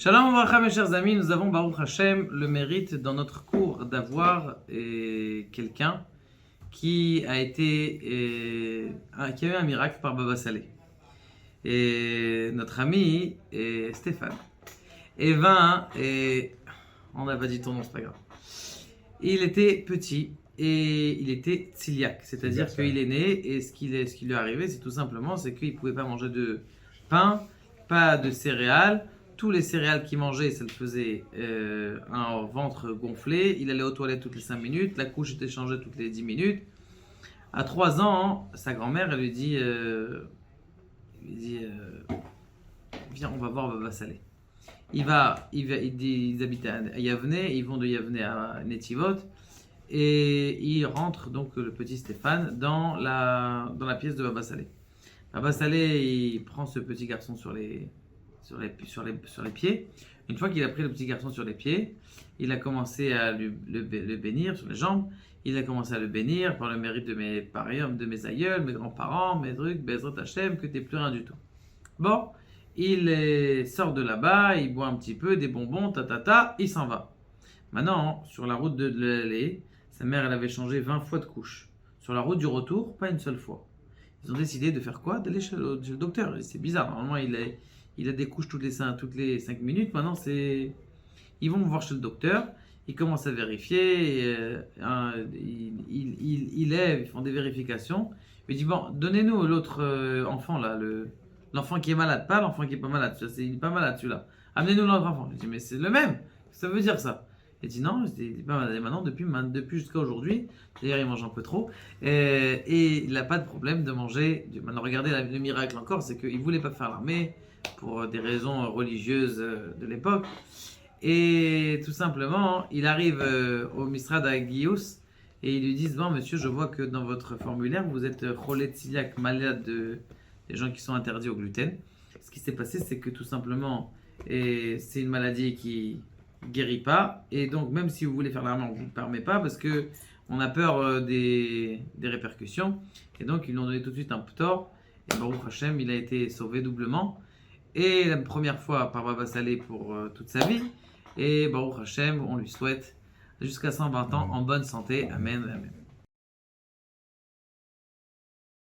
Shalom Avracha, mes chers amis, nous avons Baruch Hashem le mérite dans notre cours d'avoir quelqu'un qui a qui a eu un miracle par Baba Salé. Et notre ami Stéphane. On n'a pas dit ton nom, c'est pas grave. Il était petit et il était tsiliak, c'est-à-dire qu'il est né et ce qui lui est arrivé, c'est tout simplement qu'il ne pouvait pas manger de pain, pas de céréales. Tous les céréales qu'il mangeait, ça le faisait un ventre gonflé. Il allait aux toilettes toutes les 5 minutes. La couche était changée toutes les 10 minutes. À 3 ans, sa grand-mère, elle lui dit viens, on va voir Baba Salé. Ils habitent à Yavne, ils vont de Yavne à Netivot. Et il rentre donc le petit Stéphane dans la pièce de Baba Salé. Baba Salé, il prend ce petit garçon sur les pieds. Une fois qu'il a pris le petit garçon sur les pieds, il a commencé à le bénir sur les jambes. Il a commencé à le bénir par le mérite de mes parents, de mes aïeuls, mes grands-parents, mes trucs, Bezrat Hashem, que t'es plus rien du tout. Bon, il sort de là-bas, il boit un petit peu, des bonbons, il s'en va. Maintenant, sur la route de l'aller, sa mère, elle avait changé 20 fois de couche. Sur la route du retour, pas une seule fois. Ils ont décidé de faire quoi? D'aller chez le docteur. C'est bizarre, normalement, il a des couches toutes les 5 minutes. Maintenant, ils vont voir chez le docteur. Ils commencent à vérifier. Ils font des vérifications. Il dit bon, donnez-nous l'autre enfant là, l'enfant qui est malade, pas l'enfant qui est pas malade. Il n'est pas malade celui-là. Amenez-nous l'autre enfant. Je dis mais c'est le même. Ça veut dire ça. Il dit non, il n'est pas malade. Et maintenant, depuis jusqu'à aujourd'hui, d'ailleurs il mange un peu trop. Et il n'a pas de problème de manger. Maintenant, regardez le miracle encore, c'est qu'il ne voulait pas faire l'armée pour des raisons religieuses de l'époque. Et tout simplement, il arrive au Misrad à Gius et ils lui disent bon monsieur, je vois que dans votre formulaire vous êtes cholé tsiliak, malade des gens qui sont interdits au gluten. Ce qui s'est passé, c'est que tout simplement, c'est une maladie qui guérit pas, et donc même si vous voulez faire l'armée, on vous permet pas parce que on a peur des répercussions. Et donc ils lui ont donné tout de suite un ptor. Et Baruch Hashem, il a été sauvé doublement. Et la première fois par Baba Salé pour toute sa vie. Et Baruch Hashem, on lui souhaite jusqu'à 120 ans en bonne santé. Amen, amen.